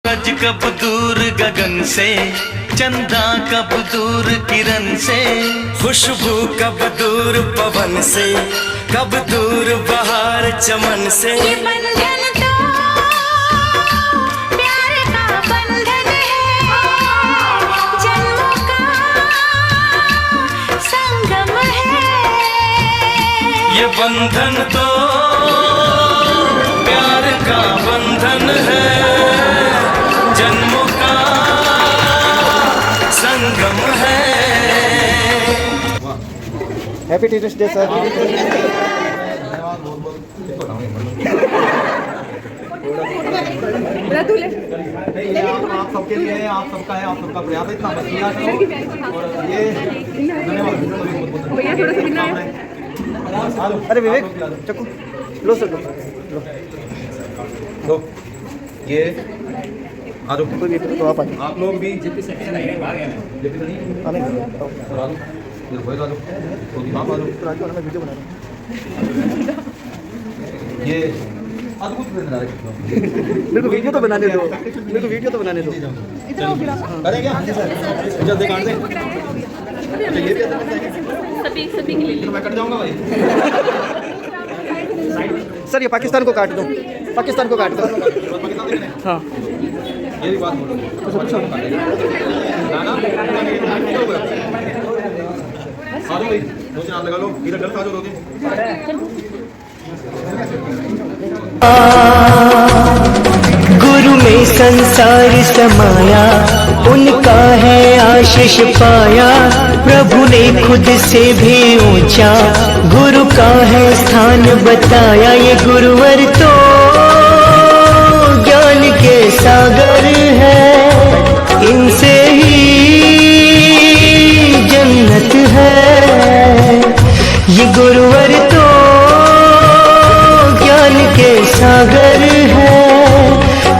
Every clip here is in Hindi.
सूरज कब दूर गगन से, चंदा कब दूर किरण से, खुशबू कब दूर पवन से, कब दूर बहार चमन से। ये बंधन तो प्यार का बंधन है, जन्मों का संगम है। ये बंधन तो प्यार का बंधन है, जन्मों का संगम है। Happy teachers day sir. आप सबके लिए है, आप सबका है, आप सबका प्रयास है, इतना बस किया करो। और ये धन्यवाद। अरे विवेक चक्कू लो सर लो ये आ जाओ, कोई भी तो आप आइए। आप लोग भी मैं वीडियो बना रहा हूँ। ये अद्भुत बना रहे। मेरे को वीडियो तो बनाने दो, मेरे को वीडियो तो बनाने दो। करें क्या? जल्दी काट दें। ये भी सभी के लिए मैं कट जाऊंगा भाई। सर ये पाकिस्तान को काट दो, पाकिस्तान को काट दो। हाँ ये भी बात बोलो। ना आ जाओ भाई, दो चार लगा लो, इधर गलत आ जाओ, दो दिन। गुरु में संसार समाया, उनका है आशीष पाया। प्रभु ने खुद से भी ऊंचा गुरु का है स्थान बताया। ये गुरुवर तो ज्ञान के सागर है, इनसे ही जन्नत है। ये गुरुवर तो ज्ञान के सागर है,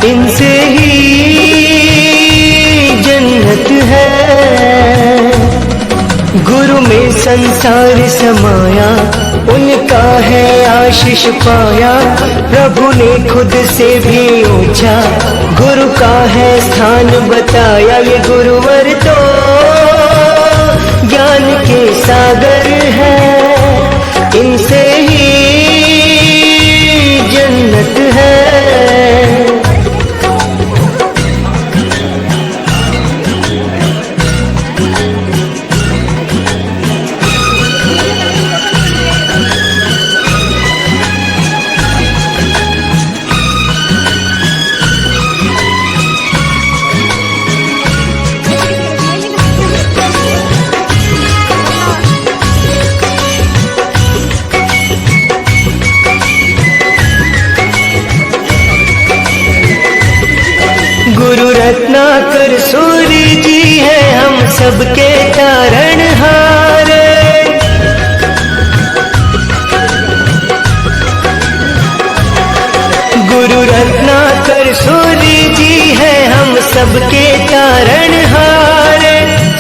इनसे ही जन्नत है। गुरु में संसार समाया, उनका है आशीष पाया। प्रभु ने खुद से भी ऊंचा गुरु का है स्थान बताया। ये गुरुवर तो ज्ञान के सागर है, इनसे ही जन्नत है। गुरु रत्नाकर सूर्य जी है हम सबके तारणहार। गुरु रत्नाकर सूर्य जी है हम सबके तारणहार।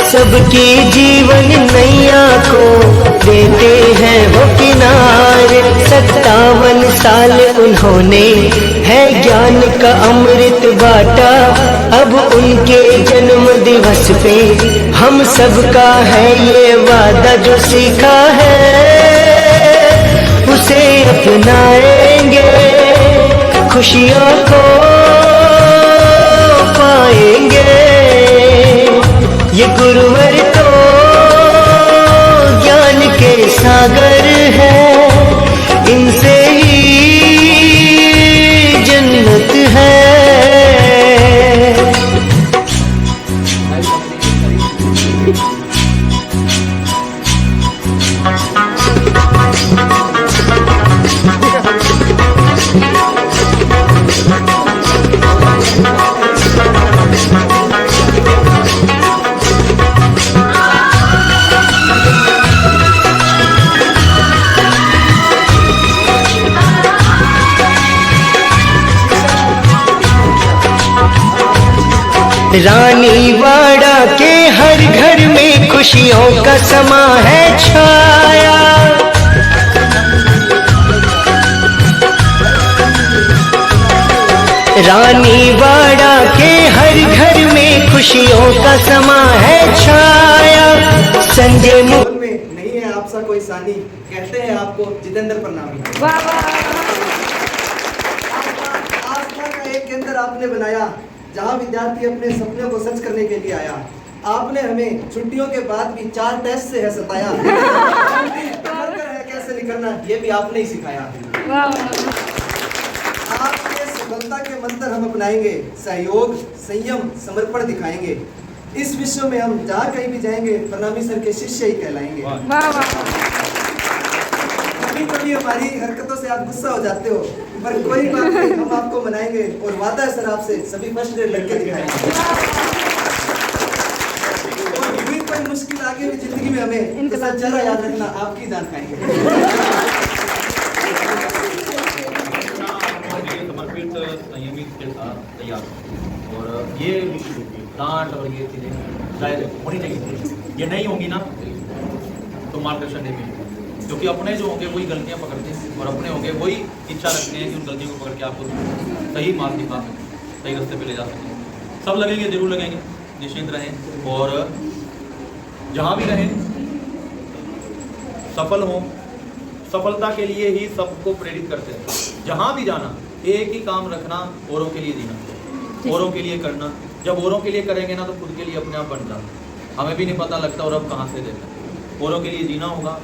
सबकी जीवन नैया को देते हैं वो किनारे। 57 साल उन्होंने है ज्ञान का अमृत बाटा। अब उनके जन्म दिवस पे हम सबका है ये वादा। जो सीखा है उसे अपनाएंगे, खुशियों को पाएंगे। ये गुरुवर तो ज्ञान के सागर है, इनसे ही जन्नत है। रानीवाड़ा के हर घर में खुशियों का समा है छाया। रानीवाड़ा के खुशियों का समा है छाया। संजय माहौल में नहीं है आपसा कोई सानी, कहते हैं आपको जितेंद्र प्रणामी। आस्था का एक केंद्र आपने बनाया, जहां विद्यार्थी अपने सपनों को सच करने के लिए आया। आपने हमें छुट्टियों के बाद भी 4 टेस्ट से है सताया। है कैसे निकलना ये भी आपने ही सिखाया। आपके सफलता के मंत्र हम अपनाएंगे, सहयोग संयम समर्पण दिखाएंगे। इस विश्व में हम जहाँ कहीं भी जाएंगे प्रणामी सर के शिष्य ही कहलाएंगे। कभी कभी हमारी हरकतों से आप गुस्सा हो जाते हो, पर कोई बात नहीं, हम आपको मनाएंगे और वादा है सर आपसे सभी फर्स्ट ग्रेड लड़के दिखाएंगे। और भी कोई मुश्किल आगे हुई जिंदगी में हमें तो सर जरा याद रखना आपकी जान खाएंगे। समर्पित संयमित के साथ तैयार और ये डांट और ये चीज़ें शायद होनी चाहिए। ये नहीं होगी ना तो मार्गदर्शन नहीं मिलेगा, क्योंकि अपने जो होंगे वही गलतियां पकड़ते हैं और अपने होंगे वही इच्छा रखते हैं कि उन गलतियों को पकड़ के आपको सही मार्ग दिखा सकें, सही रास्ते पे ले जा सकें। सब लगेंगे, जरूर लगेंगे, निश्चिंत रहें और जहाँ भी रहें सफल हों। सफलता के लिए ही सबको प्रेरित करते हैं। जहाँ भी जाना एक ही काम रखना, औरों के लिए जीना, औरों के लिए करना। जब औरों के लिए करेंगे ना तो खुद के लिए अपने आप बन जाता, हमें भी नहीं पता लगता और अब कहाँ से देना। औरों के लिए जीना होगा,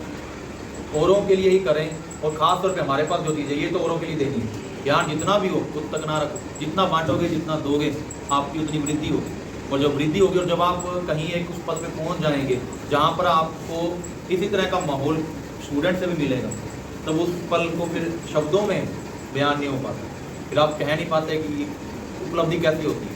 औरों के लिए ही करें और ख़ास तौर पे हमारे पास जो चीज़ें ये तो औरों के लिए देनी है। ज्ञान जितना भी हो खुद तक ना रखो, जितना बांटोगे जितना दोगे आपकी उतनी वृद्धि होगी। और जब वृद्धि होगी और जब आप कहीं एक उस पद पे पहुंच जाएंगे जहाँ पर आपको इसी तरह का माहौल स्टूडेंट से भी मिलेगा, तब उस पल को फिर शब्दों में बयान नहीं हो पाता। फिर आप कह नहीं पाते कि उपलब्धि कैसी होती है।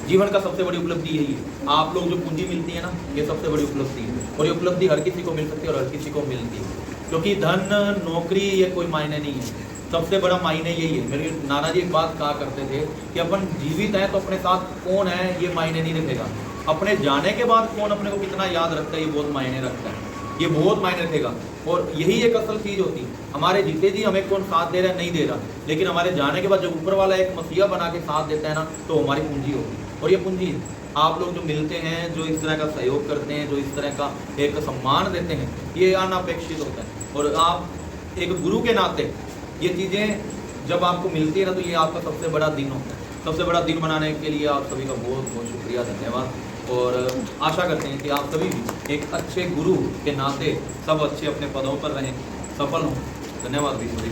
जीवन का सबसे बड़ी उपलब्धि यही है। आप लोग जो पूंजी मिलती है ना, ये सबसे बड़ी उपलब्धि है। और ये उपलब्धि हर किसी को मिल सकती है और हर किसी को मिलती है, क्योंकि धन नौकरी ये कोई मायने नहीं है। सबसे बड़ा मायने यही है। मेरे नाना जी एक बात कहा करते थे कि अपन जीवित हैं तो अपने साथ कौन है ये मायने नहीं रखेगा, अपने जाने के बाद कौन अपने को कितना याद रखता है ये बहुत मायने रखता है, ये बहुत मायने रखेगा। और यही एक असल चीज़ होती है। हमारे जीते जी हमें कौन साथ दे रहा है नहीं दे रहा, लेकिन हमारे जाने के बाद जब ऊपर वाला एक मसीहा बना के साथ देता है ना, तो हमारी पूंजी होती है। और ये पूंजी आप लोग जो मिलते हैं, जो इस तरह का सहयोग करते हैं, जो इस तरह का एक सम्मान देते हैं, ये अनपेक्षित होता है। और आप एक गुरु के नाते ये चीज़ें जब आपको मिलती है ना, तो ये आपका सबसे बड़ा दिन होता है। सबसे बड़ा दिन बनाने के लिए आप सभी का बहुत बहुत शुक्रिया, धन्यवाद। और आशा करते हैं कि आप सभी भी एक अच्छे गुरु के नाते सब अच्छे अपने पदों पर रहें, सफल हों। धन्यवाद भी सभी।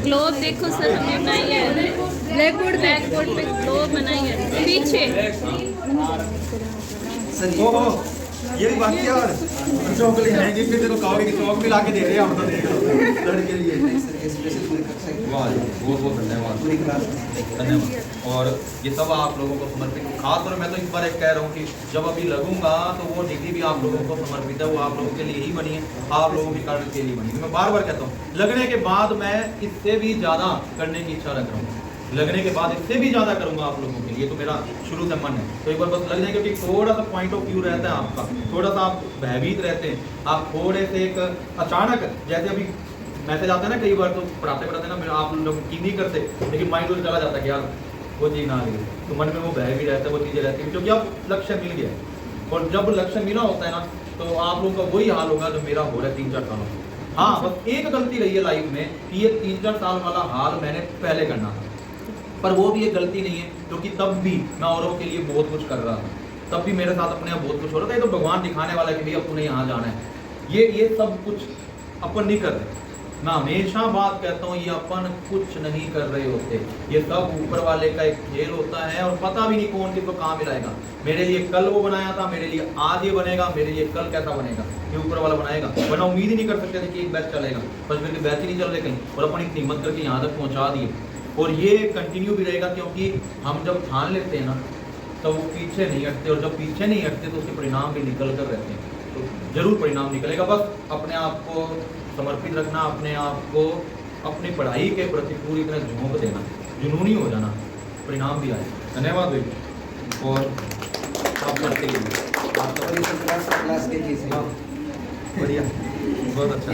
ग्लोब देखो सर, हमने बनाई है ब्लैक बोर्ड पे ग्लोब बनाई है पीछे। ये भी बाकी यार बच्चों के लिए है कि फिर तो कहोगे कि चौक भी ला के दे रहे हैं हम तो देख लो लड़के लिए। वाह, बहुत बहुत धन्यवाद, धन्यवाद। और ये सब आप लोगों को समर्पित, खासतौर मैं तो इस बार एक कह रहा हूँ कि जब अभी लगूंगा तो वो डिग्री भी आप लोगों को समर्पित है, वो आप लोगों के लिए ही बनी है, आप लोगों के कारण के लिए बनी है। मैं बार बार कहता हूँ, लगने के बाद मैं इससे भी ज़्यादा करने की इच्छा रख रहा हूँ, लगने के बाद इससे भी ज़्यादा करूँगा आप लोगों के लिए, तो मेरा शुरू से मन है। तो एक बार बस लग जाए, क्योंकि थोड़ा सा पॉइंट ऑफ व्यू रहता है आपका, थोड़ा सा आप भयभीत रहते हैं, आप थोड़े से एक अचानक जैसे अभी मैसेज आता है ना कई बार, तो पढ़ाते पढ़ाते ना मेरा आप लोग की नहीं करते, लेकिन माइंड चला जाता है कि यार वो चीज़ ना आ गई, तो मन में वो भय भी रहता है, वो चीज़ें रहती है, क्योंकि अब लक्ष्य मिल गया है। और जब लक्ष्य मिला होता है ना, तो आप लोगों का वही हाल होगा जो मेरा हो रहा है 3-4 सालों में। हाँ, बस एक गलती रही है लाइफ में कि ये 3-4 साल वाला हाल मैंने पहले करना था, पर वो भी एक गलती नहीं है, क्योंकि तब भी मैं औरों के लिए बहुत कुछ कर रहा था, तब भी मेरे साथ अपने आप बहुत कुछ हो रहा था। ये तो भगवान दिखाने वाला है कि भैया अब तूने यहाँ जाना है। ये सब कुछ अपन नहीं कर रहे। मैं हमेशा बात कहता हूँ, ये अपन कुछ नहीं कर रहे होते, ये सब ऊपर वाले का एक खेल होता है, और पता भी नहीं कौन किसको कहाँ मिलाएगा। मेरे लिए कल वो बनाया था, मेरे लिए आज ये बनेगा, मेरे लिए कल कैसा बनेगा ये ऊपर वाला बनाएगा। वरना उम्मीद ही नहीं कर सकते थे कि एक बैच चलेगा, बस मेरे बैच ही नहीं चल रहे कहीं, और अपन इतनी हिम्मत करके यहाँ तक पहुँचा दिए। और ये कंटिन्यू भी रहेगा, क्योंकि हम जब ठान लेते हैं ना, तो वो पीछे नहीं हटते, और जब पीछे नहीं हटते तो उसके परिणाम भी निकल कर रहते हैं। तो जरूर परिणाम निकलेगा, बस अपने आप को समर्पित रखना, अपने आप को अपनी पढ़ाई के प्रति पूरी तरह झोंक देना, जुनूनी हो जाना, परिणाम भी आए। धन्यवाद भाई। और आप करते ही बढ़िया, बहुत अच्छा।